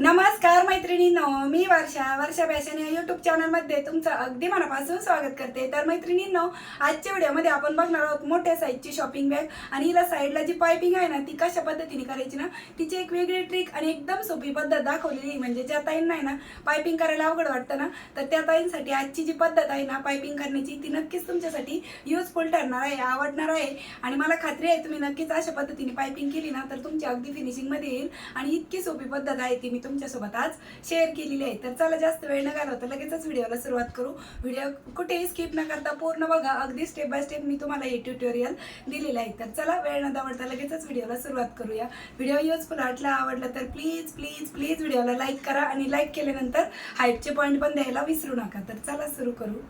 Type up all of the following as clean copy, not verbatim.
नमस्कार मैत्रिणींनो, मी वर्षा फॅशन या यूट्यूब चॅनलमध्ये तुमचं अगदी मनापासून स्वागत करते। तर मैत्रिणींनो, आजच्या व्हिडिओमध्ये आपण बघणार आहोत मोठ्या साईजची शॉपिंग बॅग आणि हिला साईडला जी पाइपिंग आहे ना ती कशा पद्धतीने करायची ना तिची एक वेगळी ट्रिक आणि एकदम सोपी पद्धत दाखवलेली आहे। म्हणजे ज्या ताईंना आहे ना पाइपिंग करायला अवघड वाटतं ना तर त्या ताईंसाठी आजची जी पद्धत आहे ना पाइपिंग करण्याची ती नक्कीच तुमच्यासाठी युजफुल ठरणार आहे, आवडणार आहे आणि मला खात्री आहे तुम्ही नक्कीच अशा पद्धतीने पाइपिंग केली ना तर तुमची अगदी फिनिशिंग मध्ये येईल आणि इतकी सोपी पद्धत आहे ती मी तुमच्यासोबत आज शेअर केलेली आहे। तर चला जास्त वेळ न घालवता लगेचच व्हिडिओला सुरुवात करू। व्हिडिओ कुठेही स्किप न करता पूर्ण बघा, अगदी स्टेप बाय स्टेप मी तुम्हाला हे ट्युटोरियल दिलेले आहे। तर चला वेळ न दवडता लगेचच व्हिडिओला सुरुवात करूया। व्हिडिओ युजफुल वाटला, आवडला तर प्लीज प्लीज प्लीज व्हिडिओला लाईक करा आणि लाईक केल्यानंतर हाईटचे पॉईंट पण द्यायला विसरू नका। तर चला सुरू करू।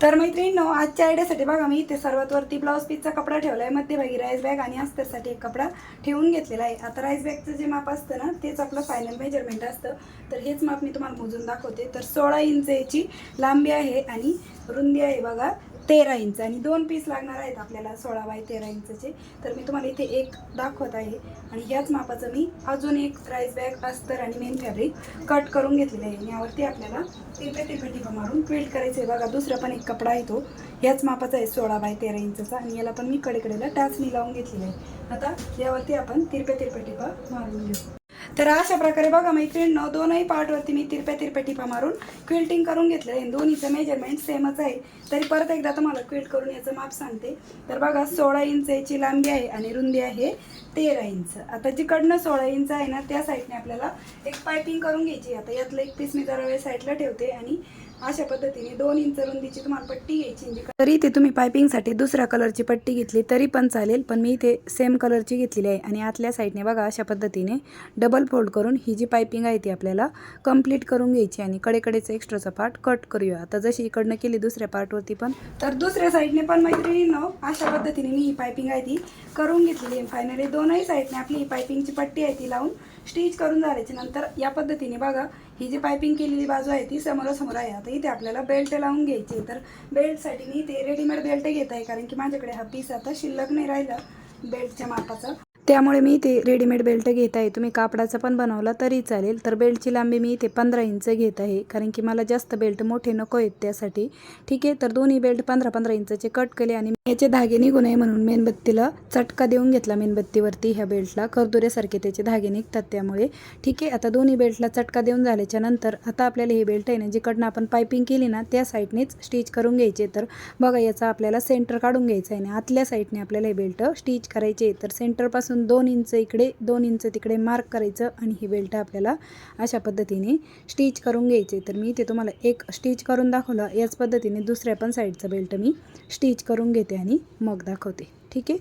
तर मैत्रिणींनो, आजच्या आयडियासाठी बघा मी इथे सर्वात वरती ब्लाउज पीसचा कपडा ठेवलाय, मध्यभागी राईस बॅग आणि अस्तरसाठी एक कपडा ठेवून घेतलेला आहे। आता राईस बॅगचं जे माप असतं ना तेच आपलं फायनल मेजरमेंट असतं। तर हेच माप मी तुम्हाला मोजून दाखवते। तर 16 इंच याची लांबी आहे आणि रुंदी आहे बघा 13 इंच आणि 2 पीस लागणार आहेत आपल्याला 16 बाय 13 इंचचे। तर मी तुम्हाला इथे एक दाखवत आहे आणि ह्याच मापाचं मी अजून एक राईस बॅग, अस्तर आणि मेन फॅब्रिक कट करून घेतलेलं आहे। यावरती आपल्याला तिरपे टिपा मारून क्विल्ट करायचं आहे बघा। दुसरा पण एक कपडा आहे तो ह्याच मापाचा आहे 16 बाय 13 इंचचा आणि याला पण मी कडेकडेला टाचणी लावून घेतलेली आहे। आता यावरती आपण तिरपे टिपा मारून घेऊ। तर अशा प्रकारे बघा मैत्रिणींनो, दोनही पार्टवरती मी तिरपे टिपा मारून क्विल्टिंग करून घेतलं आहे। दोन्हीचं मेजरमेंट सेमच आहे। तरी परत एकदा तुम्हाला क्विल्ट करून याचं माप सांगते। तर बघा 16 इंच याची लांबी आहे आणि रुंदी आहे 13 इंच। आता जिकडनं 16 इंच आहे ना त्या साईडने आपल्याला एक पाइपिंग करून घ्यायची। आता यातलं एक पीस मी जरा वेळ साईडला ठेवते आणि अशा पद्धतीने 2 इंच रुंदीची तुम्हाला पट्टी घ्यायची। तरी इथे तुम्ही पाइपिंगसाठी दुसऱ्या कलरची पट्टी घेतली तरी पण चालेल, पण मी इथे सेम कलरची घेतलेली आहे। आणि आतल्या साईडने बघा अशा पद्धतीने डबल फोल्ड करून ही जी पाइपिंग आहे ती आपल्याला कंप्लीट करून घ्यायची आणि कडेकडेचा एक्स्ट्राचा पार्ट कट करूया। आता जशी इकडनं केली दुसऱ्या पार्टवरती पण तर दुसऱ्या साईडने पण मैत्रिणींनो अशा पद्धतीने मी ही पाइपिंग आहे ती करून घेतलेली आहे। फायनली दोनही साईडने आपली ही पाइपिंगची पट्टी आहे ती लावून स्टिच करून झाल्याच्या नंतर या पद्धतीने बघा ही जी पाइपिंग केलेली बाजू आहे ती समोरासमोर आहे। आता इथे आपल्याला बेल्ट लावून घ्यायची। तर बेल्टसाठी मी इथे रेडीमेड बेल्ट घेत आहे, कारण की माझ्याकडे हा पीस आता शिल्लक नाही राहिला बेल्टच्या मापाचा, त्यामुळे मी इथे रेडीमेड बेल्ट घेत आहे। तुम्ही कापडाचा पण बनवला तरी चालेल। तर बेल्टची लांबी मी इथे 15 इंच घेत आहे, कारण की मला जास्त बेल्ट मोठे नको आहेत त्यासाठी। ठीक आहे, तर दोन्ही बेल्ट 15-15 इंचचे कट केले आणि याचे धागे निघू नये म्हणून मेणबत्तीला चटका देऊन घेतला। मेणबत्तीवरती ह्या बेल्टला खरदुऱ्यासारखे त्याचे धागे निघतात त्यामुळे। ठीक आहे, आता दोन्ही बेल्टला चटका देऊन झाल्याच्या नंतर आता आपल्याला हे बेल्ट आहे ना जिकडनं आपण पाइपिंग केली ना त्या साईडनेच स्टिच करून घ्यायचे। तर बघा याचा आपल्याला सेंटर काढून घ्यायचं आहे आणि आतल्या साईडने आपल्याला हे बेल्ट स्टिच करायचे। तर सेंटरपासून 2 इंच इकडे 2 इंच तिकडे मार्क करायचं आणि ही बेल्ट आपल्याला अशा पद्धतीने स्टिच करून घ्यायचे। तर मी इथे तुम्हाला एक स्टिच करून दाखवलं, याच पद्धतीने दुसऱ्या पण साईडचा बेल्ट मी स्टिच करून घेते आणि मग दाखवते। ठीक आहे,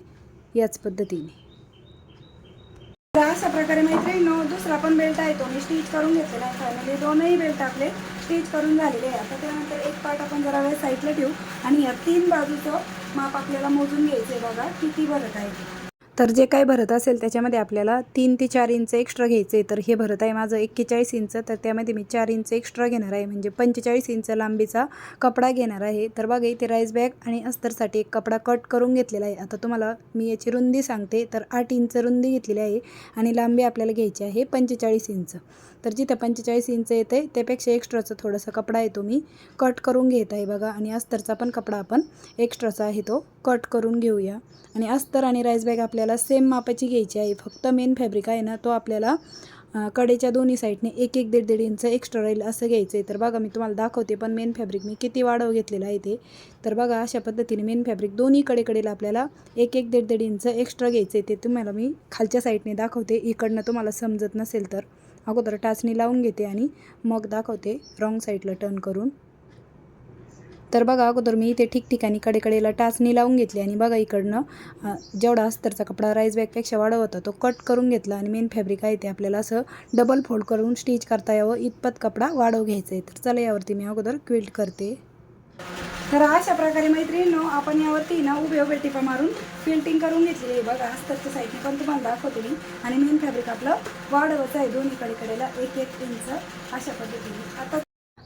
याच पद्धतीने अशा प्रकारे मैत्रिणींनो दुसरा पण बेल्ट आहे तो मी स्टिच करून घेतलेला आहे। फायनली दोनही बेल्ट आपले स्टिच करून झालेले आहे। आता त्यानंतर एक पार्ट आपण जरा वेळ साईडला ठेवू आणि या 3 बाजूचं माप आपल्याला मोजून घ्यायचं आहे बघा किती भरत आहे। तर जे काही भरत असेल त्याच्यामध्ये आपल्याला 3 ते 4 इंच एक्स्ट्रा घ्यायचे। तर हे भरत आहे माझं 41 इंच, तर त्यामध्ये मी 4 इंच एक्स्ट्रा घेणार आहे, म्हणजे 45 इंच लांबीचा कपडा घेणार आहे। तर बघा इथे राईस बॅग आणि अस्तरसाठी एक कपडा कट करून घेतलेला आहे। आता तुम्हाला मी याची रुंदी सांगते। तर 8 इंच रुंदी घेतलेली आहे आणि लांबी आपल्याला घ्यायची आहे 45 इंच। तर जिथे 45 इंच येते त्यापेक्षा एक्स्ट्राचा थोडासा कपडा आहे तो मी कट करून घेत आहे बघा। आणि अस्तरचा पण कपडा आपण एक्स्ट्राचा आहे तो कट करून घेऊया। आणि अस्तर आणि राईस बॅग आपल्याला सेम मापाची घ्यायची आहे, फक्त मेन फॅब्रिक आहे ना तो आपल्याला कडेच्या दोन्ही साईडने 1-1, 1.5 इंच एक्स्ट्रा राहील असं घ्यायचं आहे। तर बघा मी तुम्हाला दाखवते पण मेन फॅब्रिक मी किती वाढव घेतलेलं आहे ते। तर बघा अशा पद्धतीने मेन फॅब्रिक दोन्ही कडेला आपल्याला 1-1, 1.5 इंच एक्स्ट्रा घ्यायचं आहे। ते तुम्हाला मी खालच्या साईडने दाखवते, इकडनं तुम्हाला समजत नसेल तर अगोदर टाचणी लावून घेते आणि मग दाखवते रॉंग साईडला टर्न करून। तर बघा अगोदर मी इथे ठिकठिकाणी कडेला टाचणी लावून घेतली आणि बघा इकडनं जेवढा अस्तरचा कपडा राईस बॅगपेक्षा वाढव होता तो कट करून घेतला आणि मेन फॅब्रिक आहे ते आपल्याला असं डबल फोल्ड करून स्टिच करता यावं इतपत कपडा वाढव घ्यायचा आहे। तर चला यावरती मी अगोदर क्विल्ट करते। तर अशा प्रकारे मैत्रिणींनो आपण यावरती ना उभे टिपा मारून क्विल्टिंग करून घेतली आहे बघा। अस्तरच्या साईडने पण तुम्हाला दाखवते मी आणि मेन फॅब्रिक आपलं वाढवचं आहे दोन्ही कडेला 1-1 इंच अशा पद्धतीने। आता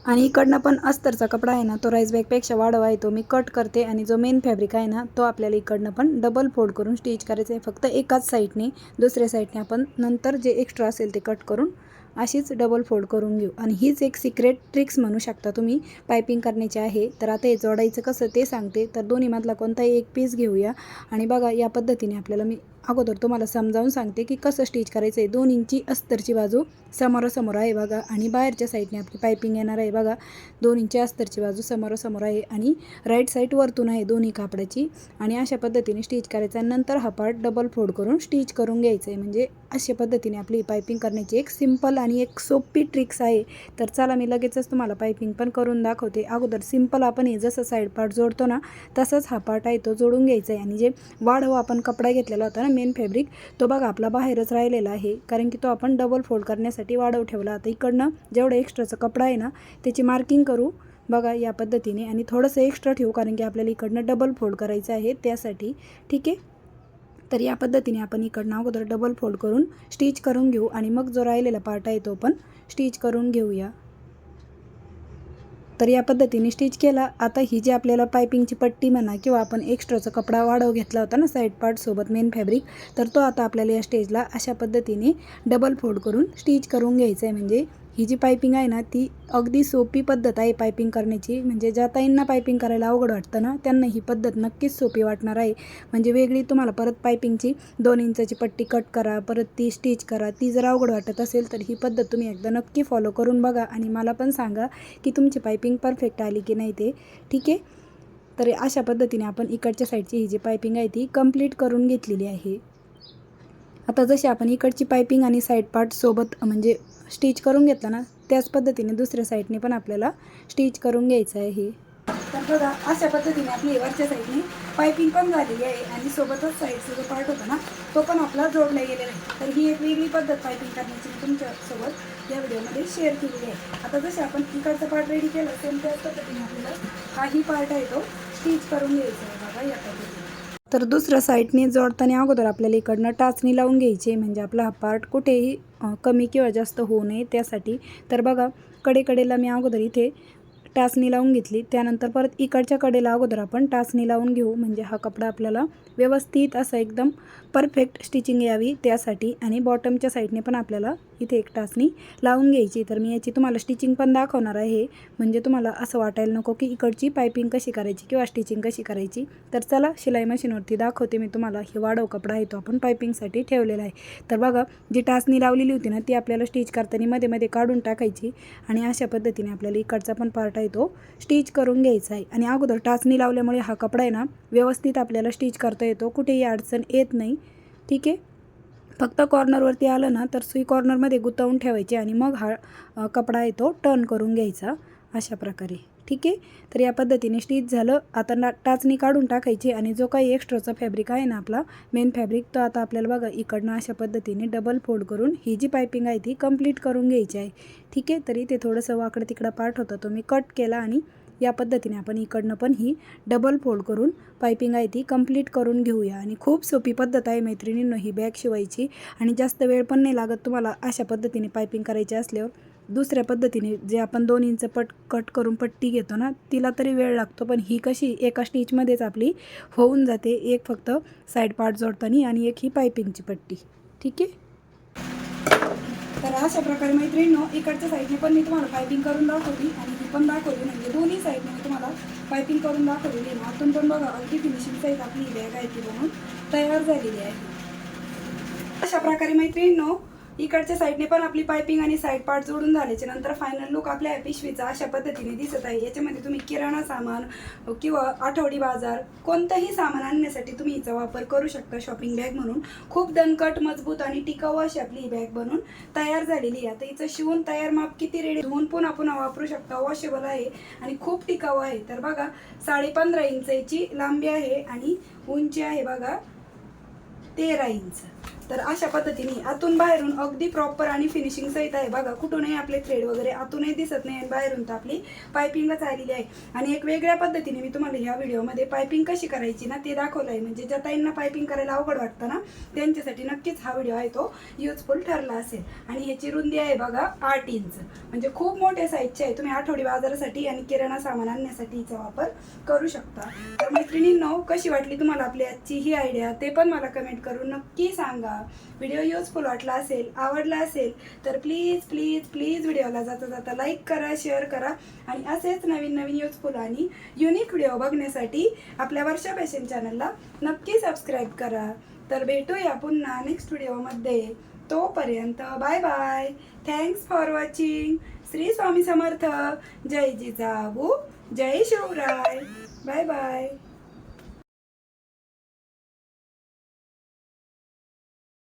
आणि इकडनं पण अस्तरचा कपडा आहे ना तो राईस बॅगपेक्षा वाढव आहे तो मी कट करते आणि जो मेन फॅब्रिक आहे ना तो आपल्याला इकडनं पण डबल फोल्ड करून स्टिच करायचं आहे फक्त एकाच साईडने। दुसऱ्या साईडने आपण नंतर जे एक्स्ट्रा असेल ते कट करून अशीच डबल फोल्ड करून घेऊ आणि हीच एक सिक्रेट ट्रिक्स म्हणू शकता तुम्ही पायपिंग करण्याची आहे. तर आता हे जोडायचं कसं ते सांगते. तर दोन्हीमधला कोणताही एक पीस घेऊया आणि बघा या पद्धतीने आपल्याला मी अगोदर तुम्हाला समजावून सांगते की कसं स्टिच करायचं आहे. 2 इंची अस्तरची बाजू समोरासमोर आहे बघा आणि बाहेरच्या साईडने आपली पायपिंग येणार आहे बघा. 2 इंची अस्तरची बाजू समोरासमोर आहे आणि राईट साईड वरतून आहे दोन्ही कापडाची आणि अशा पद्धतीने स्टिच करायचं आहे. नंतर हा पार्ट डबल फोल्ड करून स्टिच करून घ्यायचं आहे. म्हणजे अशा पद्धतीने आपली पायपिंग करण्याची एक सिंपल आणि एक सोपी ट्रिक्स आहे. तर चला मी लगेचच तुम्हाला पायपिंग पण करून दाखवते. अगोदर सिंपल आपण हे जसं साईड पार्ट जोडतो ना तसंच हा पार्ट आहे तो जोडून घ्यायचा आहे. आणि जे वाढव आपण कपडा घेतलेला होता ना मेन फॅब्रिक तो बघा आपला बाहेरच राहिलेला आहे कारण की तो आपण डबल फोल्ड करण्यासाठी वाढव ठेवला. आता इकडनं जेवढं एक्स्ट्राचा कपडा आहे ना त्याची मार्किंग करू बघा या पद्धतीने आणि थोडंसं एक्स्ट्रा ठेवू कारण की आपल्याला इकडनं डबल फोल्ड करायचं आहे त्यासाठी. ठीक आहे. तर या पद्धतीने आपण इकडनं अगोदर डबल फोल्ड करून स्टिच करून घेऊ आणि मग जो राहिलेला पार्ट आहे तो पण स्टिच करून घेऊया. तर या पद्धतीने स्टिच केला. आता ही जी आपल्याला पायपिंगची पट्टी म्हणा किंवा आपण एक्स्ट्राचा कपडा वाढव घेतला होता ना साईड पार्टसोबत मेन फॅब्रिक तर तो आता आपल्याला या स्टेजला अशा पद्धतीने डबल फोल्ड करून स्टिच करून घ्यायचं आहे. म्हणजे ही जी पायपिंग आहे ना ती अगदी सोपी पद्धत आहे पायपिंग करण्याची. म्हणजे ज्या ताईंना पायपिंग करायला अवघड वाटतं ना त्यांना ही पद्धत नक्कीच सोपी वाटणार आहे. म्हणजे वेगळी तुम्हाला परत पायपिंगची 2 इंचाची पट्टी कट करा परत ती स्टिच करा ती जर अवघड वाटत असेल तर ही पद्धत तुम्ही एकदा नक्की फॉलो करून बघा आणि मला पण सांगा की तुमची पायपिंग परफेक्ट आली की नाही ते. ठीक आहे. तर अशा पद्धतीने आपण इकडच्या साईडची ही जी पायपिंग आहे ती कंप्लीट करून घेतलेली आहे. आता जशी आपण इकडची पायपिंग आणि साईड पार्ट सोबत म्हणजे स्टिच करून घेतलं ना त्याच पद्धतीने दुसऱ्या साईडने पण आपल्याला स्टिच करून घ्यायचं आहे. तर बघा अशा पद्धतीने आपली वरच्या साईडने पायपिंग पण झालेली आहे आणि सोबतच साईडचा जो पार्ट होता ना तो पण आपला जोडला गेलेला आहे. तर ही एक वेगळी पद्धत पायपिंग करण्याची मी तुमच्यासोबत या व्हिडिओमध्ये शेअर केलेली आहे. आता जसे आपण इकडचा पार्ट रेडी केला सेम त्याच पद्धतीने आपल्याला काही पार्ट आहे तो स्टिच करून घ्यायचा आहे बघा या पद्धतीने. तर दुसऱ्या साईडने जोडताना अगोदर आपल्याला इकडनं टाचणी लावून घ्यायची म्हणजे आपला हा पार्ट कुठेही कमी किंवा जास्त होऊ नये त्यासाठी. तर बघा कडेकडेला मी अगोदर इथे टाचणी लावून घेतली. त्यानंतर परत इकडच्या कडेला अगोदर आपण टाचणी लावून घेऊ म्हणजे हा कपडा आपल्याला व्यवस्थित असं एकदम परफेक्ट स्टिचिंग यावी त्यासाठी. आणि बॉटमच्या साईडने पण आपल्याला इथे एक टाचणी लावून घ्यायची. तर मी याची तुम्हाला स्टिचिंग पण दाखवणार आहे म्हणजे तुम्हाला असं वाटायला नको की इकडची पायपिंग कशी करायची किंवा स्टिचिंग कशी करायची. तर चला शिलाई मशीनवरती दाखवते मी तुम्हाला. हे वाढव कपडा आहे तो आपण पायपिंगसाठी ठेवलेला आहे. तर बघा जी टाचणी लावलेली होती ना ती आपल्याला स्टिच करताना मध्ये मध्ये काढून टाकायची आणि अशा पद्धतीने आपल्याला इकडचा पण पार्ट आहे तो स्टिच करून घ्यायचा आहे. आणि अगोदर टाचणी लावल्यामुळे हा कपडा आहे ना व्यवस्थित आपल्याला स्टिच करता येतो कुठेही अडचण येत नाही. ठीक आहे. फक्त कॉर्नरवरती आलं ना तर सुई कॉर्नरमध्ये गुंतवून ठेवायची आणि मग हा कपडा आहे तो टर्न करून घ्यायचा अशा प्रकारे. ठीक आहे. तर या पद्धतीने स्टिच झालं. आता टाचणी काढून टाकायची आणि जो काही एक्स्ट्राचा फॅब्रिक आहे ना आपला मेन फॅब्रिक तो आता आपल्याला बघा इकडनं अशा पद्धतीने डबल फोल्ड करून ही जी पायपिंग आहे ती कंप्लीट करून घ्यायची आहे. ठीक आहे. तरी ते थोडंसं वाकडं तिकडं पार्ट होता तो मी कट केला आणि या पद्धतीने आपण इकडनं पण ही डबल फोल्ड करून पायपिंग आहे ती कंप्लीट करून घेऊया. आणि खूप सोपी पद्धत आहे मैत्रिणींनो ही बॅग शिवायची आणि जास्त वेळ पण नाही लागत तुम्हाला अशा पद्धतीने पायपिंग करायची असल्यावर. दुसऱ्या पद्धतीने जे आपण 2 इंच कट करून पट्टी घेतो ना तिला तरी वेळ लागतो पण ही कशी एका स्टिचमध्येच आपली होऊन जाते. एक फक्त साईड पार्ट जोडताना आणि एक ही पायपिंगची पट्टी. ठीक आहे. तर अशा प्रकारे मैत्रिणींनो इकडच्या साईडने पण मी तुम्हाला पायपिंग करून दाखवली आणि ही पण दाखवली म्हणजे दोन्ही साईडने मी तुम्हाला पायपिंग करून दाखवलेली आहे. आतून पण बघा अगदी फिनिशिंग साईड आपली ही बॅग आहे ती बनवून तयार झालेली आहे. अशा प्रकारे मैत्रिणींनो इकडच्या साईडने पण आपली पायपिंग आणि साईड पार्ट जोडून झाल्याच्या नंतर फायनल लुक आपल्या पिशवीचा अशा पद्धतीने दिसत आहे. याच्यामध्ये तुम्ही किराणा सामान किंवा आठवडी बाजार कोणतंही सामान आणण्यासाठी तुम्ही हिचा वापर करू शकता शॉपिंग बॅग म्हणून. खूप दणकट मजबूत आणि टिकाऊ अशी आपली ही बॅग बनून तयार झालेली आहे. आता हिचं शिवून तयार माप किती रेडी धुवून पुन्हा पुन्हा वापरू शकता. वॉशेबल आहे आणि खूप टिकाऊ आहे. तर बघा 15.5 इंचाची लांबी आहे आणि उंची आहे बघा 13 इंच. तर अशा पद्धतीने आतून बाहेरून अगदी प्रॉपर आणि फिनिशिंग सहित आहे बघा. कुठूनही आपले थ्रेड वगैरे आतूनही दिसत नाही आणि बाहेरून तर आपली पायपिंगच आलेली आहे. आणि एक वेगळ्या पद्धतीने मी तुम्हाला ह्या व्हिडिओमध्ये पायपिंग कशी करायची ना ते दाखवलं आहे. म्हणजे ज्या ताईंना पायपिंग करायला अवघड वाटतं ना त्यांच्यासाठी नक्कीच हा व्हिडिओ आहे तो युजफुल ठरला असेल. आणि ह्याची रुंदी आहे बघा 8 इंच म्हणजे खूप मोठ्या साईजची आहे. तुम्ही आठवडी बाजारासाठी आणि किराणा सामान आणण्यासाठी हिचा वापर करू शकता. तर मैत्रिणींनो कशी वाटली तुम्हाला आपली आजची ही आयडिया ते पण मला कमेंट करून नक्की सांगा. व्हिडिओ युजफुल वाटला असेल, आवडला असेल तर प्लीज प्लीज प्लीज व्हिडिओला जाता जाता लाईक करा, शेअर करा आणि असेच नवीन नवीन युजफुल आणि युनिक व्हिडिओ बघण्यासाठी आपल्या वर्षा फॅशन चॅनलला नक्की सबस्क्राईब करा. तर भेटूया पुन्हा नेक्स्ट व्हिडिओमध्ये. तोपर्यंत bye bye. Thanks for watching. Shri Swami Samarth. जय जिजाऊ, जय शिवराय. Bye bye.